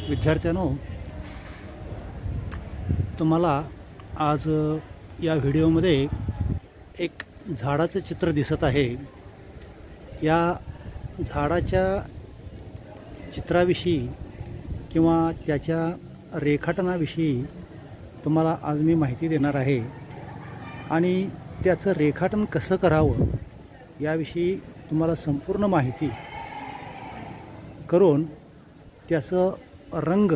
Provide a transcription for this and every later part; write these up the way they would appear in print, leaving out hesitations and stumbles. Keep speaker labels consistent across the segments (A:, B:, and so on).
A: विद्यार्थ्यांनो, तुम्हाला आज या व्हिडिओमध्ये एक झाडाचं चित्र दिसत आहे। या झाडाच्या चित्राविषयी किंवा त्याच्या रेखाटनाविषयी तुम्हाला आज मी माहिती देणार आहे आणि त्याचं रेखाटन कसं करावं याविषयी तुम्हाला संपूर्ण माहिती करून त्याचं रंग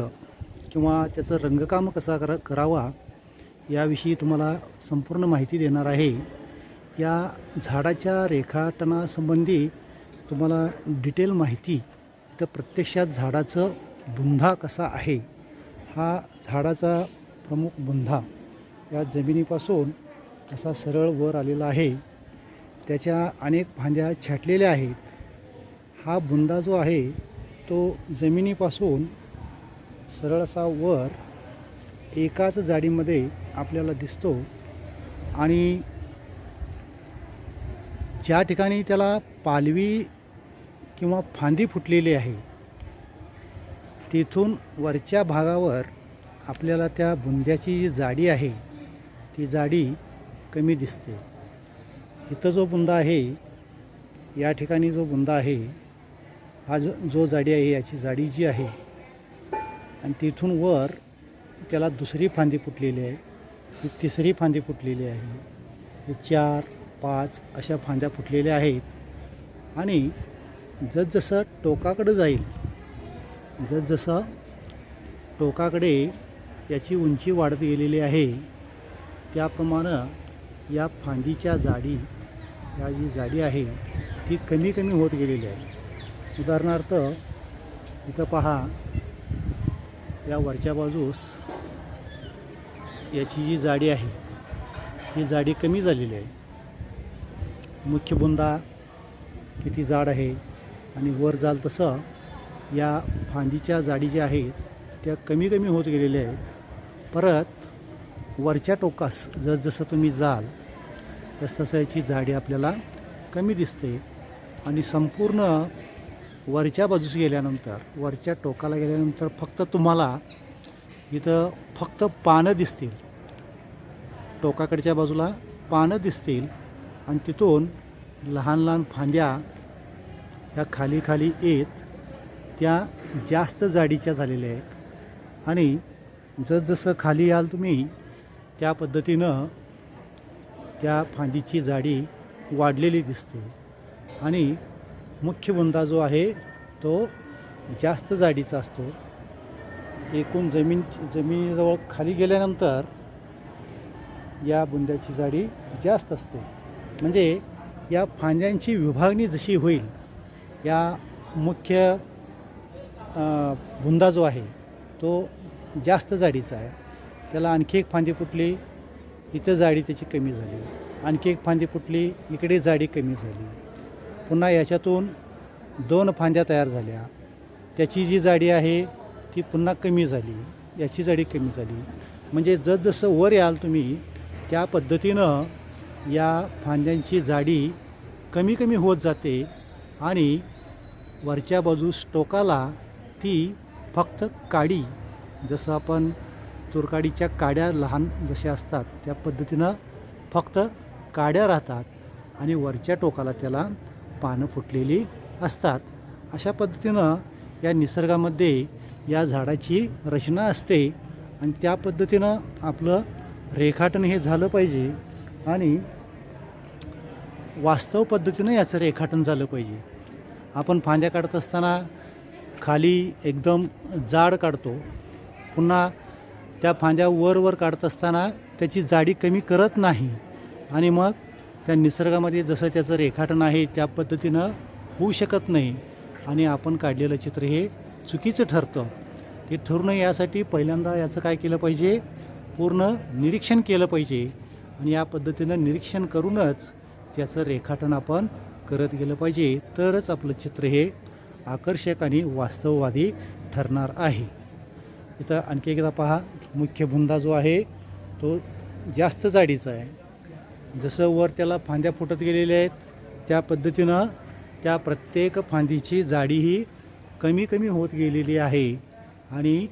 A: किंवा त्याचं रंगकाम कसा करावा याविषयी तुम्हाला संपूर्ण माहिती देणार आहे। या झाडाच्या रेखाटनासंबंधी तुम्हाला डिटेल माहिती तर प्रत्यक्षात झाडाचं बुंधा कसा आहे, हा झाडाचा प्रमुख बुंधा या जमिनीपासून असा सरळ वर आलेला आहे। त्याच्या अनेक फांद्या छाटलेल्या आहेत। हा बुंदा जो आहे तो जमिनीपासून सरळ असा वर एकाच जाडीमध्ये आपल्याला दिसतो आणि ज्या ठिकाणी त्याला पालवी किंवा फांदी फुटलेली आहे तिथून वरच्या भागावर आपल्याला त्या बुंद्याची जी जाडी आहे ती जाडी कमी दिसते। इथं जो बुंदा आहे, या ठिकाणी जो बुंदा आहे, हा जो जाडी आहे याची जाडी जी आहे आणि तिथून वर त्याला दुसरी फांदी फुटलेली आहे, ही तिसरी फांदी फुटलेली आहे, हे 4, 5 अशा फांद्या फुटलेल्या आहेत। आणि जसजसं टोकाकडे जाईल, जसजसं टोकाकडे याची उंची वाढत गेलेली आहे त्याप्रमाणे या फांदीच्या जाडी, या जी जाडी आहे ती कमी कमी होत गेलेली आहे। उदाहरणार्थ इथं पहा, या वरच्या बाजूस याची जी जाडी आहे ही जाडी कमी झालेली आहे। मुख्य बुंदा किती जाड आहे आणि वर जाल तसं या फांदीच्या जाडी ज्या आहेत त्या कमी कमी होत गेलेल्या आहेत। परत वरच्या टोकास जसजसं तुम्ही जाल तसतसं याची जाडी आपल्याला कमी दिसते आणि संपूर्ण वरच्या बाजूस गेल्यानंतर, वरच्या टोकाला गेल्यानंतर फक्त तुम्हाला इथं फक्त पानं दिसतील, टोकाकडच्या बाजूला पानं दिसतील आणि तिथून लहान लहान फांद्या ह्या खाली खाली येत त्या जास्त जाडीच्या झालेल्या आहेत। आणि जसजसं खाली याल तुम्ही त्या पद्धतीनं त्या फांदीची जाडी वाढलेली दिसते आणि मुख्य बुंदा जो आहे तो जास्त जाडीचा असतो। एकूण जमिनीजवळ खाली गेल्यानंतर या बुंद्याची जाडी जास्त असते। म्हणजे या फांद्यांची विभागणी जशी होईल, या मुख्य बुंदा जो आहे तो जास्त जाडीचा आहे, त्याला आणखी एक फांदी फुटली, इथं जाडी त्याची कमी झाली, आणखी एक फांदी फुटली, इकडे जाडी कमी झाली, पुन्हा याच्यातून 2 फांद्या तयार झाल्या, त्याची जी जाडी आहे ती पुन्हा कमी झाली, याची जाडी कमी झाली। म्हणजे जसजसं वर याल तुम्ही त्या पद्धतीनं या फांद्यांची जाडी कमी कमी होत जाते आणि वरच्या बाजूस टोकाला ती फक्त काडी, जसं आपण तुरकाडीच्या काड्या लहान जशा असतात त्या पद्धतीनं फक्त काड्या राहतात आणि वरच्या टोकाला त्याला पानं फुटलेली असतात। अशा पद्धतीनं या निसर्गामध्ये या झाडाची रचना असते आणि त्या पद्धतीनं आपलं रेखाटन हे झालं पाहिजे आणि वास्तव पद्धतीनं याचं रेखाटन झालं पाहिजे। आपण फांद्या काढत असताना खाली एकदम जाड काढतो, पुन्हा त्या फांद्या वर काढत असताना त्याची जाडी कमी करत नाही आणि मग त्या निसर्गामध्ये जसं त्याचं रेखाटन आहे त्या पद्धतीनं होऊ शकत नाही आणि आपण काढलेलं चित्र हे चुकीचं ठरतं। ते ठरू नये यासाठी पहिल्यांदा याचं काय केलं पाहिजे, पूर्ण निरीक्षण केलं पाहिजे आणि या पद्धतीनं निरीक्षण करूनच त्याचं रेखाटन आपण करत गेलं पाहिजे, तरच आपलं चित्र हे आकर्षक आणि वास्तववादी ठरणार आहे। इथं आणखी एकदा पहा, मुख्य बुंदा जो आहे तो जास्त जाडीचा आहे। जसं वर त्याला फांद्या फुटत गेलेल्या आहेत त्या पद्धतीनं त्या प्रत्येक फांदीची जाडी ही कमी कमी होत गेलेली आहे आणि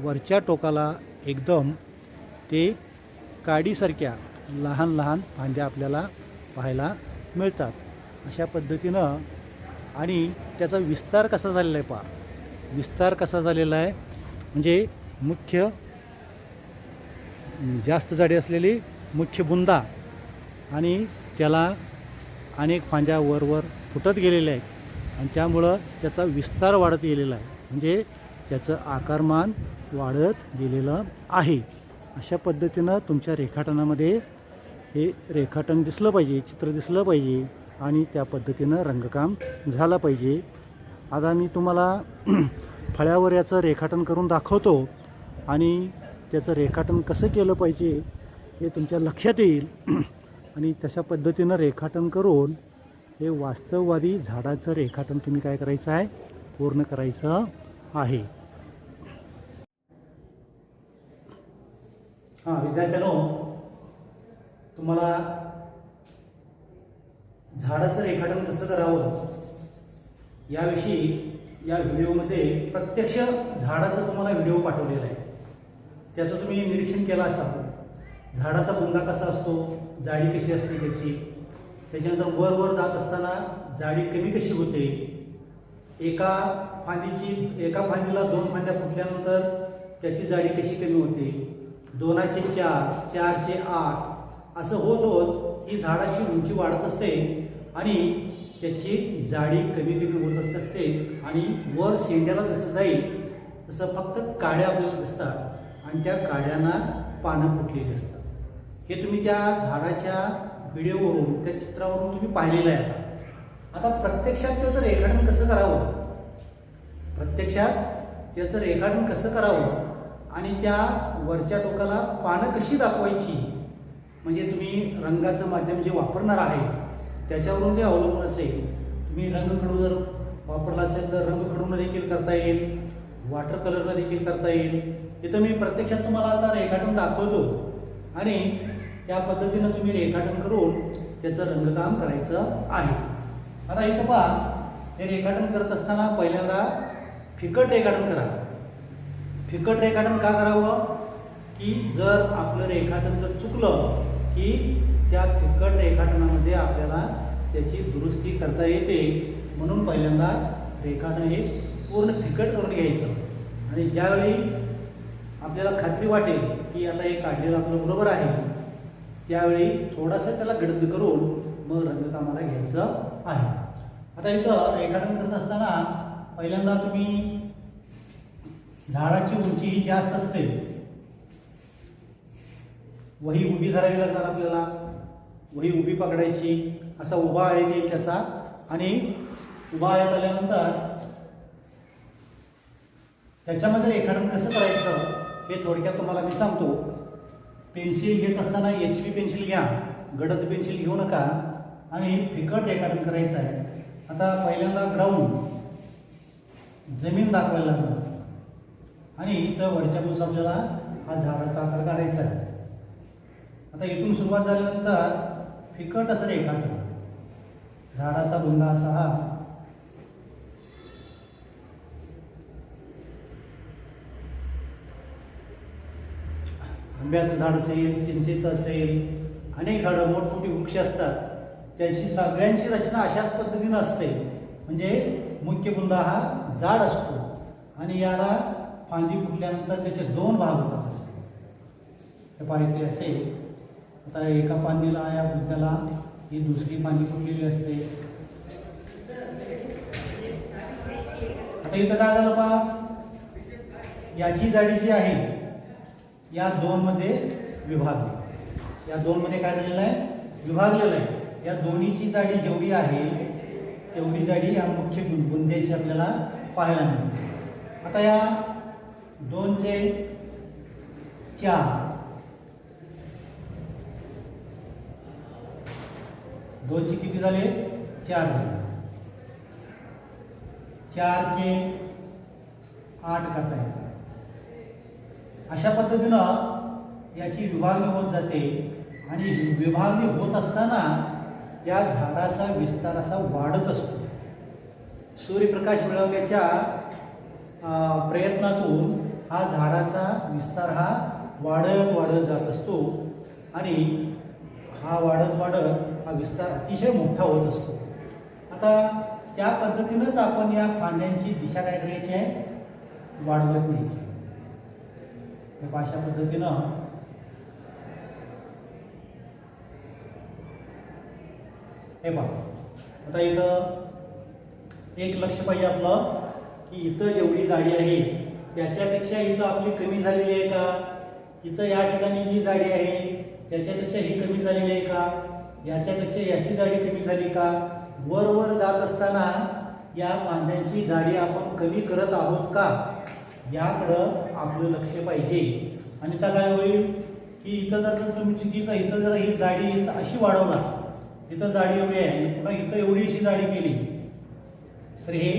A: वरच्या टोकाला एकदम ते काडीसारख्या लहान लहान फांद्या आपल्याला पाहायला मिळतात. अशा पद्धतीनं आणि त्याचा विस्तार कसा झालेला आहे पहा. विस्तार कसा झालेला आहे म्हणजे मुख्य जास्त जाडी असलेली मुख्य बुंदा आणि त्याला अनेक फांद्या वर फुटत गेलेल्या आहेत आणि त्यामुळं त्याचा विस्तार वाढत गेलेला आहे, म्हणजे त्याचं आकारमान वाढत गेलेलं आहे. अशा पद्धतीनं तुमच्या रेखाटनामध्ये हे रेखाटन दिसलं पाहिजे, चित्र दिसलं पाहिजे आणि त्या पद्धतीनं रंगकाम झालं पाहिजे. आता मी तुम्हाला फळ्यावर याचं रेखाटन करून दाखवतो आणि त्याचं रेखाटन कसं केलं पाहिजे हे तुमच्या लक्षात येईल आणि तशा पद्धतीनं रेखाटन करून हे वास्तववादी झाडाचं रेखाटन तुम्ही काय करायचं आहे, पूर्ण करायचं आहे. हां विद्यार्थ्यांनो, तुम्हाला झाडाचं रेखाटन कसं करावं याविषयी या व्हिडिओमध्ये प्रत्यक्ष झाडाचं तुम्हाला व्हिडिओ पाठवलेला आहे. त्याचं तुम्ही निरीक्षण केलं असाल. झाडाचा बुंदा कसा असतो, जाडी कशी असते त्याची, त्याच्यानंतर वर जात असताना जाडी कमी कशी होते, एका फांदीला 2 फांद्या फुटल्यानंतर त्याची जाडी कशी कमी होते, 2चे 4, 4चे 8 असं होत ही झाडाची उंची वाढत असते आणि त्याची जाडी कमी होत असते आणि वर शेंड्याला जसं जाईल तसं फक्त काड्या आपल्याला दिसतात आणि त्या काड्यांना पानं फुटलेली असतात. हे तुम्ही त्या झाडाच्या व्हिडिओवरून, त्या चित्रावरून तुम्ही पाहिलेलं आहे. आता प्रत्यक्षात त्याचं रेखाटन कसं करावं, आणि त्या वरच्या टोकाला पानं कशी दाखवायची, म्हणजे तुम्ही रंगाचं माध्यम जे वापरणार आहे त्याच्यावरून ते अवलंबून असेल. तुम्ही रंगखडू जर वापरला असेल तर रंगखडूनं देखील करता येईल, वॉटर कलरनं देखील करता येईल. इथं मी प्रत्यक्षात तुम्हाला आता रेखाटन दाखवतो आणि त्या पद्धतीनं तुम्ही रेखाटन करून त्याचं रंगकाम करायचं आहे. आता इथं पहा, हे रेखाटन करत असताना पहिल्यांदा फिकट रेखाटन करा. फिकट रेखाटन का करावं की जर आपलं रेखाटन जर चुकलं की त्या फिकट रेखाटनामध्ये आपल्याला त्याची दुरुस्ती करता येते. म्हणून पहिल्यांदा रेखाटन हे पूर्ण फिकट करून घ्यायचं आणि ज्यावेळी आपल्याला खात्री वाटेल की आता हे काढलेलं आपलं बरोबर आहे त्यावेळी थोडासा त्याला गडद करून मग रंगकामाला घ्यायचं आहे. आता इथं रेखाटन करत असताना पहिल्यांदा तुम्ही झाडाची उंची ही जास्त असते, वही उभी धरावी लागणार आपल्याला. वही उभी पकडायची, असा उभा आयत येईल त्याचा आणि उभा आयत आल्यानंतर त्याच्यामध्ये रेखाटन कसं करायचं हे थोडक्यात तुम्हाला मी सांगतो. पेन्सिल घेत असताना HB पेन्सिल घ्या, गडद पेन्सिल घेऊ नका आणि फिकट रेखाटन करायचं आहे. आता पहिल्यांदा ग्राउंड जमीन दाखवायला लागणार आणि इथं वरच्या बाजूस आपल्याला हा झाडाचा आकार काढायचा आहे. आता इथून सुरुवात झाल्यानंतर फिकट असं रेखाटन, झाडाचा बुंदा असा हा आंब्याचं झाड असेल, चिंचेचं असेल, अनेक झाडं मोठमोठी वृक्ष असतात, त्यांची सगळ्यांची रचना अशाच पद्धतीनं असते. म्हणजे मुख्य बुंदा हा जाड असतो आणि याला फांदी फुटल्यानंतर त्याचे 2 भाग होतात असते. हे पाहिजे असेल. आता एका फांदीला या बुंद्याला ही दुसरी फांदी फुटलेली असते. आता इथं काय झालं पहा, याची जाडी जी आहे या 2 मध्ये विभागली. या 2 मध्ये काय झालेलं आहे, विभागलेलं आहे. या दोन्हीची जाडी जेवढी आहे तेवढी जाडी या मुख्य बुंद्याची आपल्याला पाहायला मिळते. आता या 2चे 4, 2चे किती झाले, 4 झाले. 4चे 8 करता येतात. अशा पद्धतीनं याची विभागणी होत जाते आणि विभागणी होत असताना त्या झाडाचा विस्तार असा वाढत असतो. सूर्यप्रकाश मिळवण्याच्या प्रयत्नातून हा झाडाचा विस्तार हा वाढत जात असतो आणि हा वाढत हा विस्तार अतिशय मोठा होत असतो. आता त्या पद्धतीनंच आपण या फांद्यांची दिशा काय करायची आहे, वाढवत न्यायची. अशा पद्धतीनं हे पहा. आता इथं एक लक्ष पाहिजे आपलं की इथं जेवढी जाडी आहे त्याच्यापेक्षा इथं आपली कमी झालेली आहे का, इथं या ठिकाणी जी जाडी आहे त्याच्यापेक्षा ही कमी झालेली आहे का, याच्यापेक्षा याची जाडी कमी झाली का. वर जात असताना या फांद्यांची जाडी आपण कमी करत आहोत का, याकडं आपलं लक्ष पाहिजे. आणि आता काय होईल की इथं जर तुम्ही चुकीचं इथं जर ही जाडी इथं अशी वाढवला, इथं जाडी एवढी आहे आणि पुन्हा इथं एवढीशी जाडी केली तर हे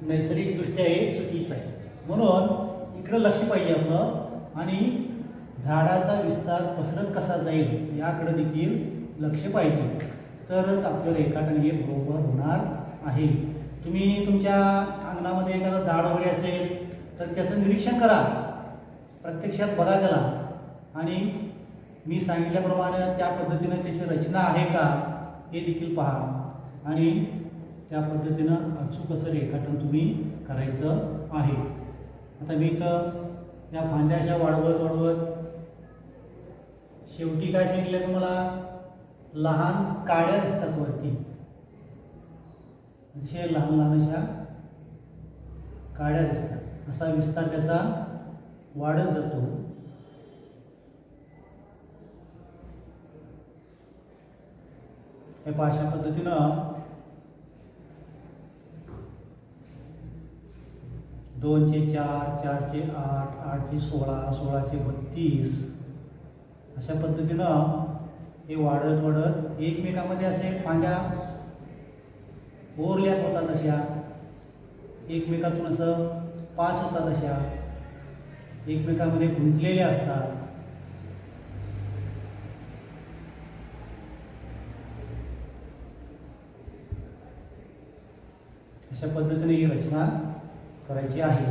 A: नैसर्गिकदृष्ट्या हे चुकीचं आहे. म्हणून इकडं लक्ष पाहिजे आपलं आणि झाडाचा विस्तार पसरत कसा जाईल याकडे देखील लक्ष पाहिजे, तरच आपलं रेखाटन हे बरोबर होणार आहे. तुम्ही तुमच्या अंगणामध्ये एखादं झाड वगैरे असेल तर त्याचं निरीक्षण करा, प्रत्यक्षात बघा त्याला आणि मी सांगितल्याप्रमाणे त्या पद्धतीनं त्याची रचना आहे का हे देखील पहा आणि त्या पद्धतीनं अचूक असं रेखाटन तुम्ही करायचं आहे. आता मी इथं या फांद्याच्या वाढवत शेवटी काय सांगितलं तुम्हाला, लहान काड्या दिसतात वरती, अतिशय लहान अशा काड्या दिसतात. असा विस्तार त्याचा वाढत जातो. हे पहा, अशा पद्धतीनं 2 चे 4, 4 चे 8, 8 चे 16, 16 चे 32 अशा पद्धतीनं हे वाढत एकमेकांमध्ये असे फांद्या ओव्हरलॅप होतात, अशा एकमेकातून असं पास होतात, अशा एकमेकांमध्ये गुंतलेल्या असतात. अशा पद्धतीने ही रचना करायची आहे.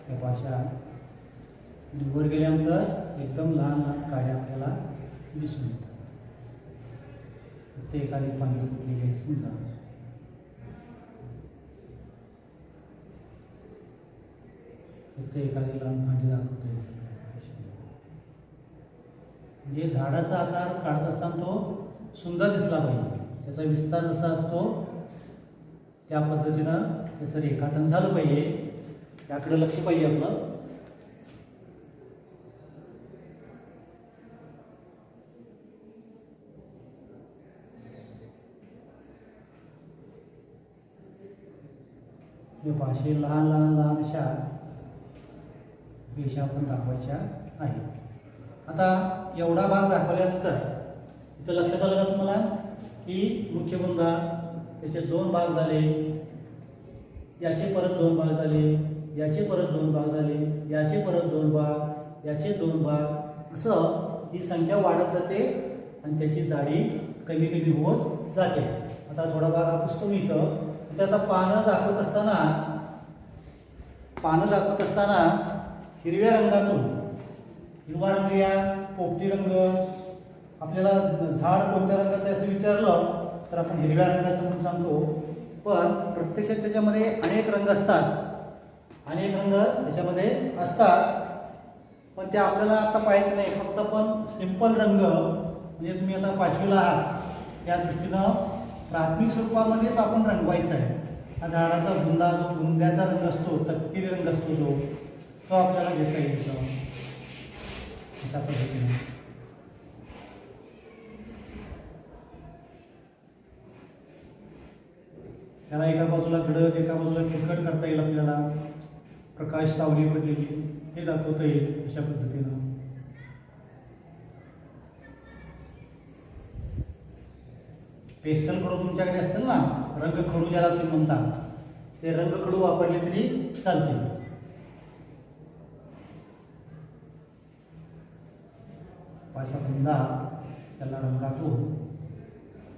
A: या भाषा वर गेल्यानंतर एकदम लहान काड्या आपल्याला दिसून येतात. ते एखादी फांदी कुठली घ्यायची समजा, ते एखादी लहान फांदी दाखवते. म्हणजे झाडाचा आकार काढत असताना तो सुंदर दिसला पाहिजे, त्याचा विस्तार जसा असतो त्या पद्धतीनं त्याचं रेखाटन झालं पाहिजे, याकडे लक्ष पाहिजे आपलं. हे भाषे लहान अशा रेषा आपण दाखवायच्या आहेत. आता एवढा भाग दाखवल्यानंतर इथं लक्षात आलं का तुम्हाला की मुख्यबुंदा त्याचे 2 भाग झाले, याचे परत 2 भाग झाले, याचे परत 2 भाग झाले, याचे परत 2 भाग, याचे 2 भाग, असं ही संख्या वाढत जाते आणि त्याची जाडी कमी होत जाते. आता थोडा भाग हा पुसतो मी इथं. आता पानं दाखवत असताना हिरव्या रंगातून, हिरवा रंग या पोपटी रंग, आपल्याला झाड कोणत्या रंगाचं आहे असं विचारलं तर आपण हिरव्या रंगाचं म्हणून सांगतो, पण प्रत्यक्षात त्याच्यामध्ये अनेक रंग असतात, अनेक रंग त्याच्यामध्ये असतात, पण ते आपल्याला आता पाहायचं नाही. फक्त पण सिंपल रंग, म्हणजे तुम्ही आता 5वीला आहात त्या दृष्टीनं प्राथमिक स्वरूपामध्येच आपण रंगवायचं आहे. हा झाडाचा बुंदा, जो बुंद्याचा रंग असतो, तपकिरी रंग असतो, तो आपल्याला घेता येतो अशा पद्धतीने. त्याला एका बाजूला गडद, एका बाजूला फिरकट करता येईल, आपल्याला प्रकाश सावली पडलेली हे दाखवता येईल अशा पद्धतीनं. पेस्टल खडू तुमच्याकडे असतील ना, रंग खडू ज्याला तुम्ही म्हणता, ते रंग खडू वापरले तरी चालते. पाचा बुंदा त्याला रंगातून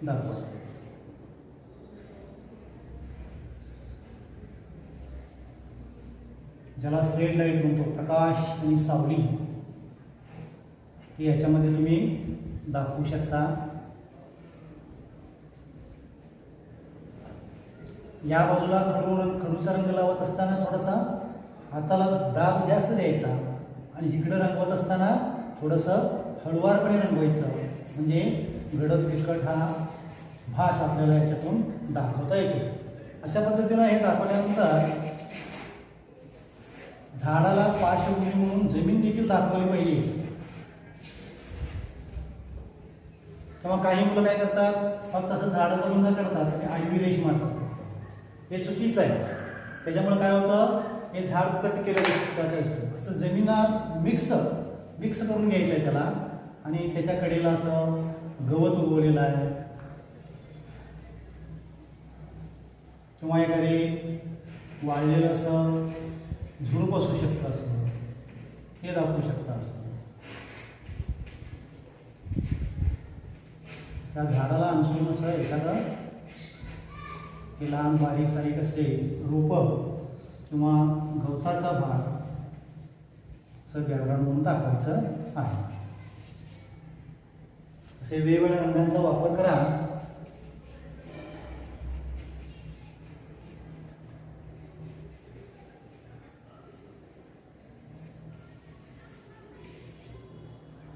A: दाखवायचा. ज्याला स्ट्रेट लाईट म्हणतो, प्रकाश आणि सावली, ती याच्यामध्ये तुम्ही दाखवू शकता. या बाजूला खडूचा रंग लावत असताना थोडासा हाताला दाब जास्त द्यायचा आणि इकडे रंगवत असताना थोडंसं हळुवारपणे रंगवायचं, म्हणजे गडद फिकट हा भास आपल्याला याच्यातून दाखवता येतो. अशा पद्धतीनं हे दाखवल्यानंतर झाडाला पार्श्वभूमी म्हणून जमीन देखील दाखवली पाहिजे. किंवा काही मुलं काय करतात, फक्त असं झाडाचा रुंदा करतात आणि आडवी रेष मारतात. हे चुकीचं आहे. त्याच्यामुळे काय होतं, हे झाड कट केलं असतं. असं जमिनीला मिक्स करून घ्यायचं आहे त्याला, आणि त्याच्या कडेला असं गवत उगवलेलं आहे किंवा एखादे वाळलेलं असं झुडूप असू शकतं, असं हे दाखवू शकतं. असं त्या झाडाला अनुसरून असं एखादं हे लहान बारीक सारीक असे रोपं किंवा गवताचा भाग असं बॅकग्राऊंड म्हणून दाखवायचं आहे. असे वेगवेगळ्या रंगांचा वापर करा.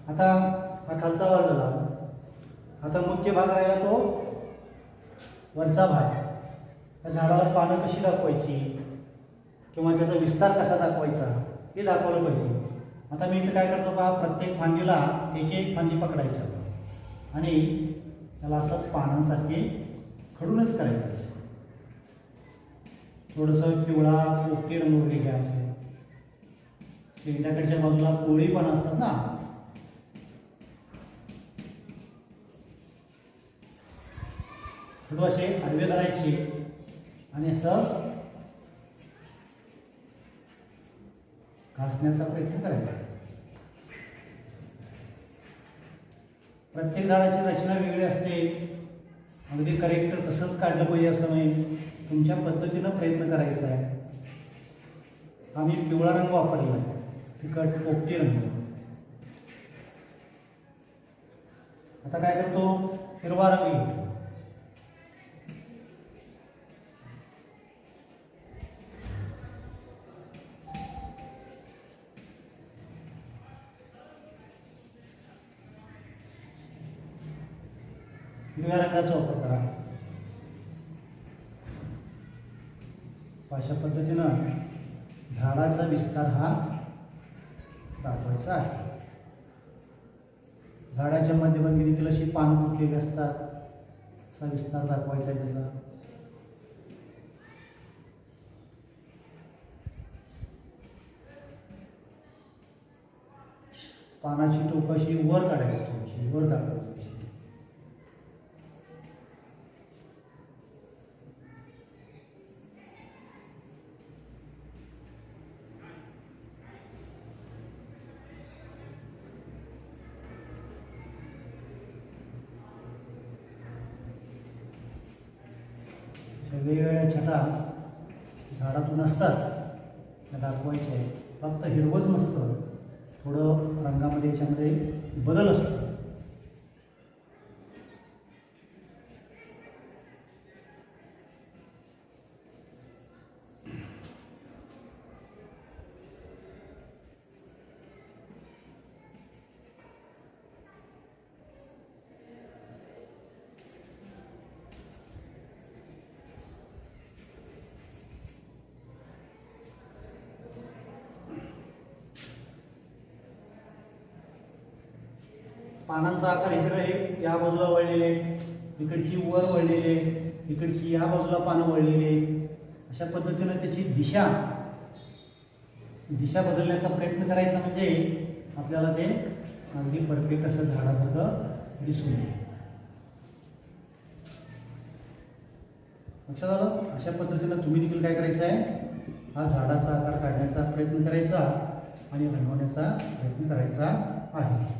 A: आता हा खालचा भाग झाला. आता मुख्य भाग राहिला तो वरचा भाग. त्या झाडाला पानं कशी दाखवायची किंवा त्याचा विस्तार कसा दाखवायचा हे दाखवलं पाहिजे. आता मी इथे काय करतो पहा, प्रत्येक फांदीला एक एक फांदी पकडायचं आणि त्याला असं पानांसारखे खडूनच करायचं. थोडंसं पिवळा पोपटी रंग वगैरे घ्या. असेल शेंड्याकडच्या बाजूला कोळी पण असतात ना, खडू असे आडवे धरायचे आणि असं घासण्याचा प्रयत्न करायचा. प्रत्येक झाडाची रचना वेगळी असते. अगदी करेक्ट तसंच काढलं पाहिजे असं नाही. तुमच्या पद्धतीनं प्रयत्न करायचा आहे. आम्ही पिवळा रंग वापरला आहे, फिकट पोपटी रंग. आता काय करतो, हिरवा रंग घेतो. हिरव्या रंगाचा वापर करा. अशा पद्धतीनं झाडाचा विस्तार हा दाखवायचा आहे. झाडाच्या मध्यभागी देखील अशी पानं फुटलेली असतात, असा विस्तार दाखवायचा आहे त्याचा. पानाची टोक अशी वर काढायची, वर दाखवायची. वेगवेगळ्या छटा झाडातून असतात, त्या दाखवायच्या आहे. फक्त हिरवंच नसतं, थोडं रंगामध्ये याच्यामध्ये बदल असतो. पानांचा आकार इकडे आहे, या बाजूला वळलेले, इकडची वर वळलेले, इकडची या बाजूला पानं वळलेले. अशा पद्धतीनं त्याची दिशा बदलण्याचा प्रयत्न करायचा, म्हणजे आपल्याला ते अगदी परफेक्ट असं झाडासारखं दिसून येईल. लक्षात आलं? अशा पद्धतीनं तुम्ही देखील काय करायचं आहे, हा झाडाचा आकार काढण्याचा प्रयत्न करायचा आणि रंगवण्याचा प्रयत्न करायचा आहे.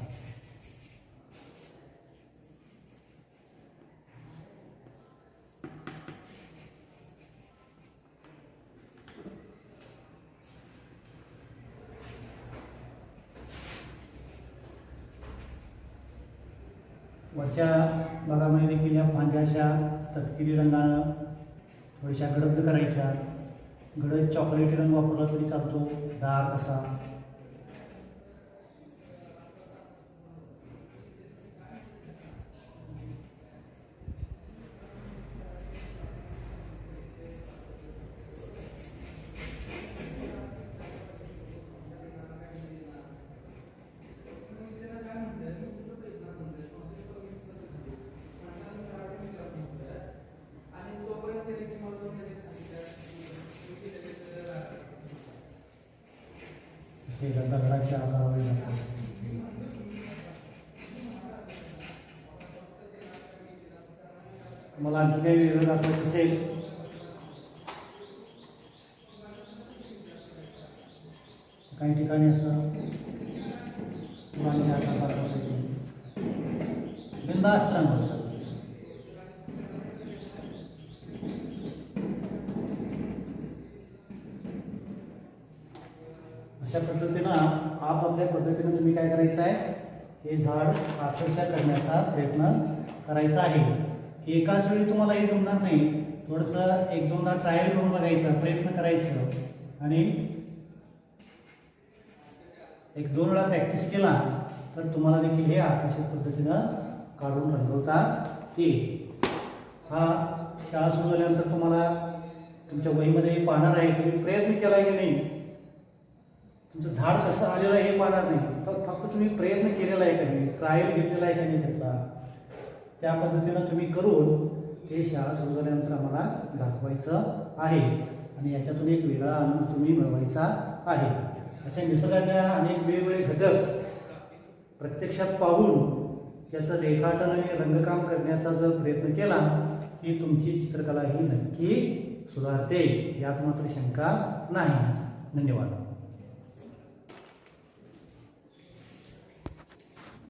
A: वरच्या भागामध्ये देखील या फांद्या अशा तपकिरी रंगानं थोड्याशा गडद करायच्या. गडद चॉकलेटी रंग वापरला तरी चालतो, डार्क असा. हे दगडाच्या आकारावर जातात. मला आणखी काही वेगळं दाखवायचं असेल काही ठिकाणी असं फुलांच्या आकारावर बिनधास्त रंग होतात. अशा पद्धतीनं आपापल्या पद्धतीनं तुम्ही काय करायचं आहे, हे झाड आकर्षक करण्याचा प्रयत्न करायचा आहे. एकाच वेळी तुम्हाला हे जमणार नाही, थोडंसं एक दोनदा ट्रायल करून बघायचं, प्रयत्न करायचं आणि एक दोन वेळा प्रॅक्टिस केला तर तुम्हाला देखील हे आकर्षक पद्धतीनं काढून रंगवता येईल. हा शाळा सुरू झाल्यानंतर तुम्हाला तुमच्या वहीमध्ये पाहणार आहे. तुम्ही प्रयत्न केला की नाही, तुमचं झाड कसं आलेलं आहे हे पाहणार नाही, तर फक्त तुम्ही प्रयत्न केलेला आहे का नाही, ट्रायल घेतलेला आहे का नाही त्याचा, त्या पद्धतीनं तुम्ही करून ते शाळा सुरू झाल्यानंतर आम्हाला दाखवायचं आहे आणि याच्यातून एक वेगळा आनंद तुम्ही मिळवायचा आहे. अशा निसर्गाच्या अनेक वेगवेगळे घटक प्रत्यक्षात पाहून त्याचं रेखाटन आणि रंगकाम करण्याचा जर प्रयत्न केला की तुमची चित्रकला ही नक्की सुधारते, यात मात्र शंका नाही. धन्यवाद.